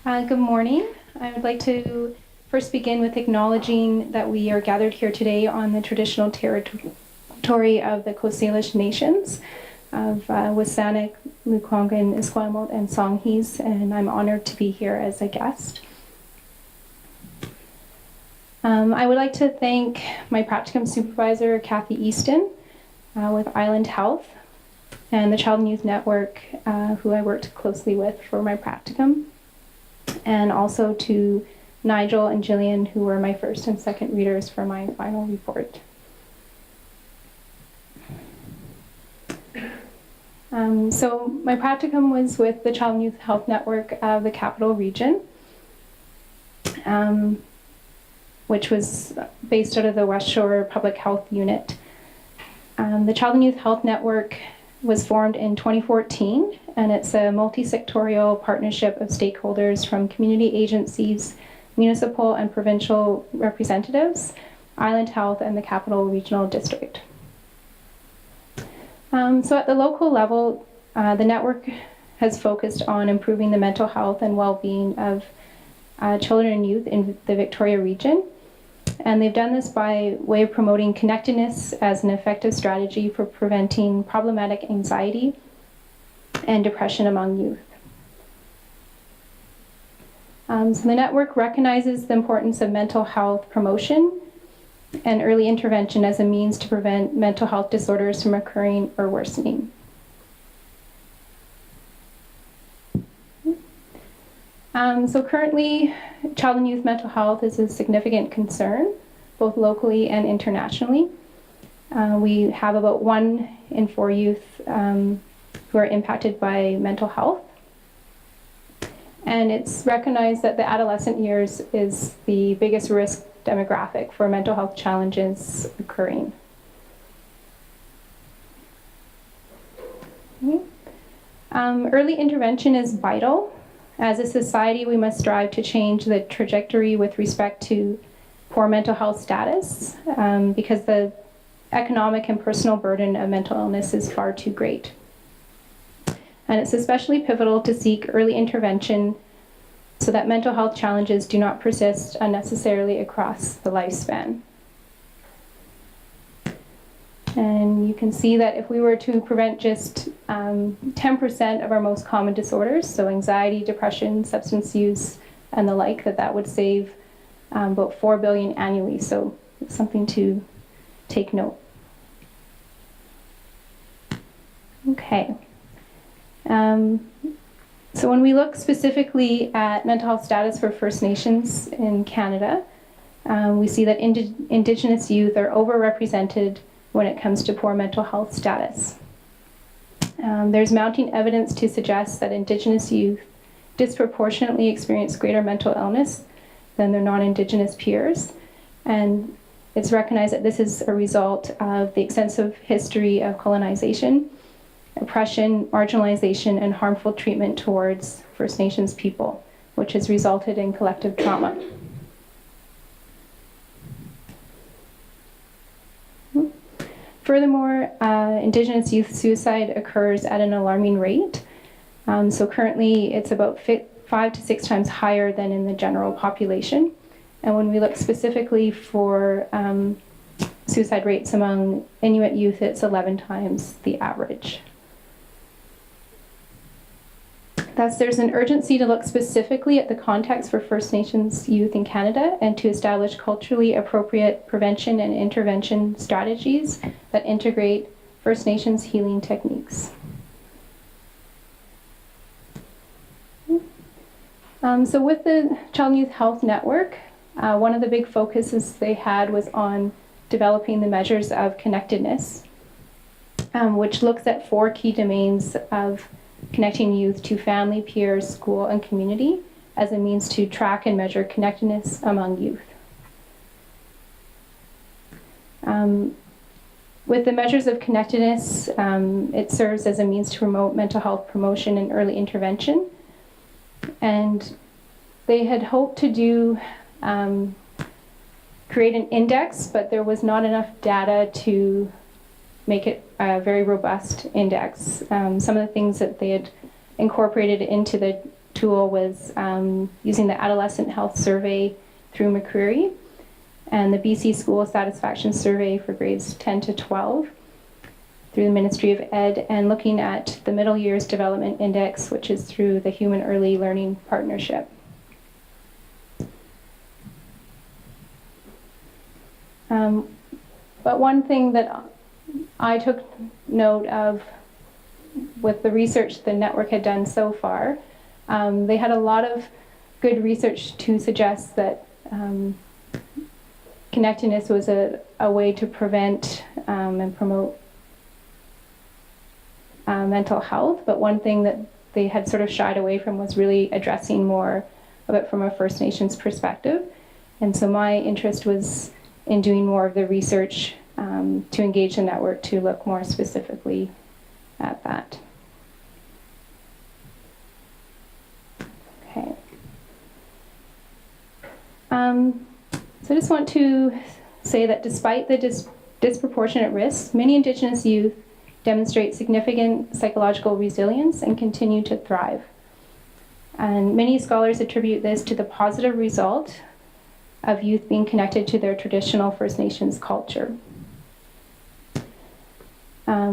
Good morning. I would like to first begin with acknowledging that we are gathered here today on the traditional territory of the Coast Salish nations of Wasanik, Lekwungen, Esquimalt, and Songhees, and I'm honored to be here as a guest. I would like to thank my practicum supervisor, Kathy Easton, with Island Health, and the Child and Youth Network, who I worked closely with for my practicum, and also to Nigel and Jillian, who were my first and second readers for my final report. So my practicum was with the Child and Youth Health Network of the Capital Region, which was based out of the West Shore Public Health Unit. The Child and Youth Health Network was formed in 2014, and it's a multi-sectorial partnership of stakeholders from community agencies, municipal and provincial representatives, Island Health, and the Capital Regional District. So at the local level, the network has focused on improving the mental health and well-being of children and youth in the Victoria region. And they've done this by way of promoting connectedness as an effective strategy for preventing problematic anxiety and depression among youth. So the network recognizes the importance of mental health promotion and early intervention as a means to prevent mental health disorders from occurring or worsening. So currently, child and youth mental health is a significant concern, both locally and internationally. We have about 1 in 4 youth who are impacted by mental health. And it's recognized that the adolescent years is the biggest risk demographic for mental health challenges occurring. Early intervention is vital. As a society, we must strive to change the trajectory with respect to poor mental health status because the economic and personal burden of mental illness is far too great. And it's especially pivotal to seek early intervention so that mental health challenges do not persist unnecessarily across the lifespan. And you can see that if we were to prevent just 10% of our most common disorders, so anxiety, depression, substance use, and the like, that would save about $4 billion annually. So it's something to take note. Okay. So when we look specifically at mental health status for First Nations in Canada, we see that Indigenous youth are overrepresented when it comes to poor mental health status. There's mounting evidence to suggest that Indigenous youth disproportionately experience greater mental illness than their non-Indigenous peers. And it's recognized that this is a result of the extensive history of colonization, oppression, marginalization, and harmful treatment towards First Nations people, which has resulted in collective trauma. Furthermore, Indigenous youth suicide occurs at an alarming rate. So currently it's about 5 to 6 times higher than in the general population. And when we look specifically for suicide rates among Inuit youth, it's 11 times the average. Thus, there's an urgency to look specifically at the context for First Nations youth in Canada and to establish culturally appropriate prevention and intervention strategies that integrate First Nations healing techniques. So with the Child and Youth Health Network, one of the big focuses they had was on developing the measures of connectedness, which looks at 4 key domains of connecting youth to family, peers, school, and community as a means to track and measure connectedness among youth. With the measures of connectedness, it serves as a means to promote mental health promotion and early intervention. And they had hoped to create an index, but there was not enough data to make it a very robust index. Some of the things that they had incorporated into the tool was using the Adolescent Health Survey through McCreary and the BC School Satisfaction Survey for grades 10 to 12 through the Ministry of Ed, and looking at the Middle Years Development Index, which is through the Human Early Learning Partnership. But one thing that I took note of with the research the network had done so far, they had a lot of good research to suggest that connectedness was a way to prevent and promote mental health, but one thing that they had sort of shied away from was really addressing more of it from a First Nations perspective. And so my interest was in doing more of the research to engage the network to look more specifically at that. Okay. So I just want to say that despite the disproportionate risks, many Indigenous youth demonstrate significant psychological resilience and continue to thrive. And many scholars attribute this to the positive result of youth being connected to their traditional First Nations culture.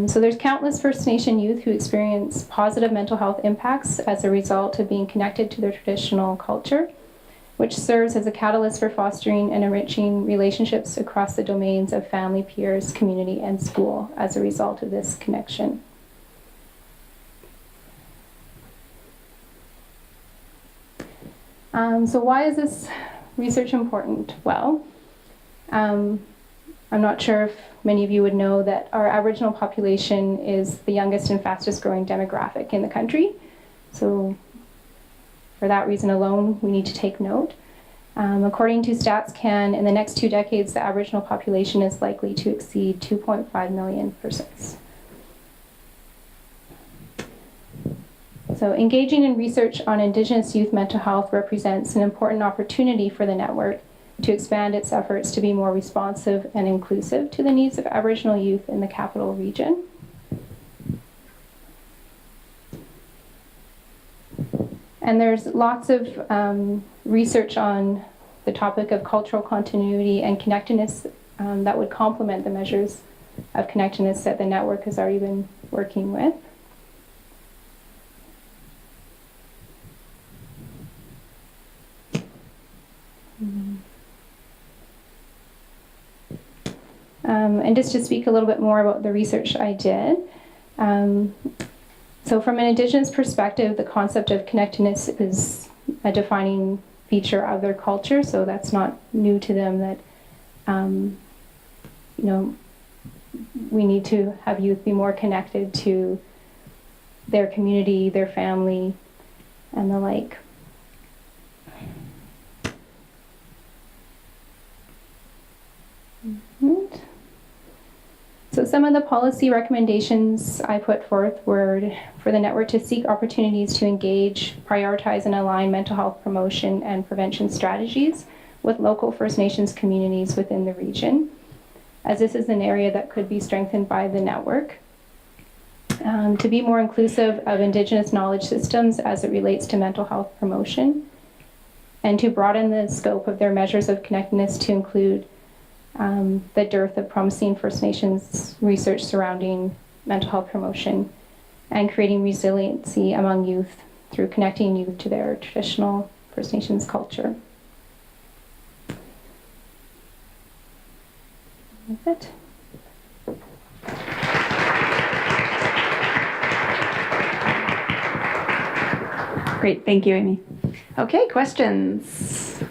So there's countless First Nation youth who experience positive mental health impacts as a result of being connected to their traditional culture, which serves as a catalyst for fostering and enriching relationships across the domains of family, peers, community, and school as a result of this connection. So why is this research important? Well, I'm not sure if many of you would know that our Aboriginal population is the youngest and fastest growing demographic in the country. So for that reason alone, we need to take note. According to StatsCan, in the next 2 decades, the Aboriginal population is likely to exceed 2.5 million persons. So engaging in research on Indigenous youth mental health represents an important opportunity for the network to expand its efforts to be more responsive and inclusive to the needs of Aboriginal youth in the capital region. And there's lots of research on the topic of cultural continuity and connectedness that would complement the measures of connectedness that the network has already been working with. And just to speak a little bit more about the research I did. So from an Indigenous perspective, the concept of connectedness is a defining feature of their culture, so that's not new to them that, we need to have youth be more connected to their community, their family, and the like. So some of the policy recommendations I put forth were for the network to seek opportunities to engage, prioritize, and align mental health promotion and prevention strategies with local First Nations communities within the region, as this is an area that could be strengthened by the network. To be more inclusive of Indigenous knowledge systems as it relates to mental health promotion, and to broaden the scope of their measures of connectedness to include the dearth of promising First Nations research surrounding mental health promotion and creating resiliency among youth through connecting youth to their traditional First Nations culture. That's it. Great, thank you, Amy. Okay, questions?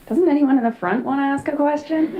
Doesn't anyone in the front want to ask a question?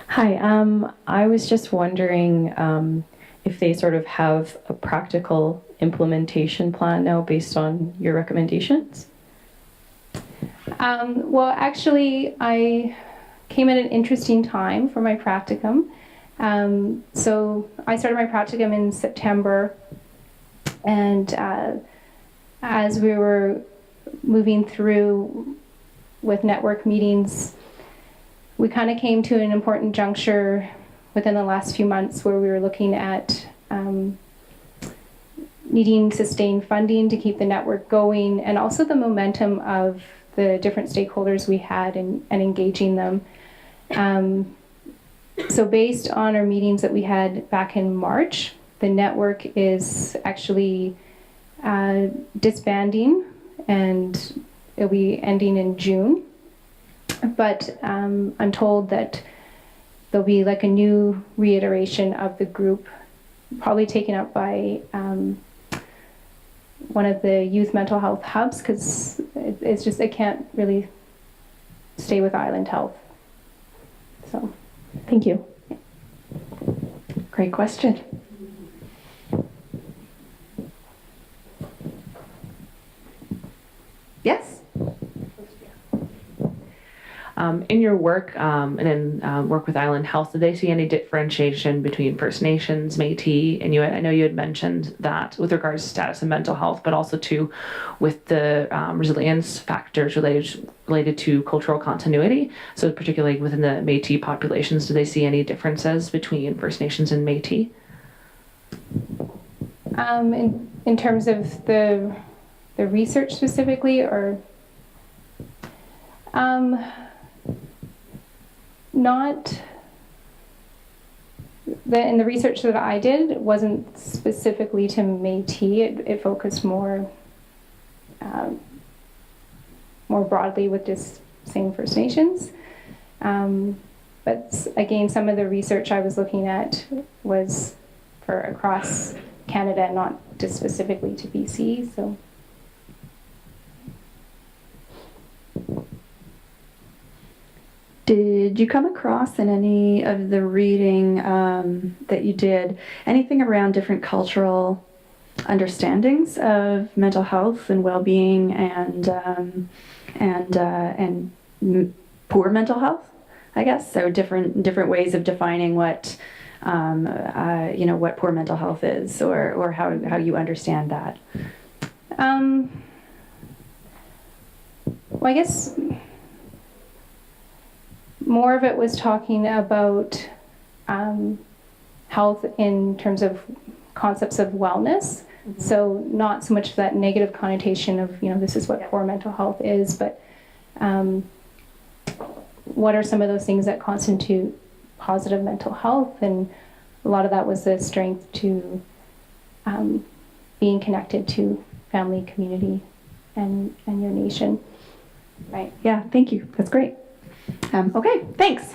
Hi, I was just wondering if they sort of have a practical implementation plan now based on your recommendations? Well, actually, I came at an interesting time for my practicum. So I started my practicum in September, and as we were moving through with network meetings, we kind of came to an important juncture within the last few months where we were looking at needing sustained funding to keep the network going, and also the momentum of the different stakeholders we had and engaging them. So based on our meetings that we had back in March, the network is actually disbanding, and it'll be ending in June. But I'm told that there'll be like a new reiteration of the group, probably taken up by one of the youth mental health hubs, because it's just, it can't really stay with Island Health. So, Thank you. Great question. Yes? In your work and in work with Island Health, did they see any differentiation between First Nations, Métis, Inuit? I know you had mentioned that with regards to status and mental health, but also too with the resilience factors related to cultural continuity. So particularly within the Métis populations, do they see any differences between First Nations and Métis? In terms of the research specifically, or not in the research that I did, it wasn't specifically to Métis. It focused more broadly with just saying First Nations. But again, some of the research I was looking at was for across Canada, not just specifically to BC. So. Did you come across in any of the reading that you did anything around different cultural understandings of mental health and well-being and poor mental health? I guess so. Different ways of defining what what poor mental health is, or how you understand that. Well, I guess more of it was talking about health in terms of concepts of wellness. Mm-hmm. So not so much that negative connotation of, this is what poor mental health is, but what are some of those things that constitute positive mental health? And a lot of that was the strength to being connected to family, community, and your nation. Right. Yeah, thank you. That's great. Okay, thanks.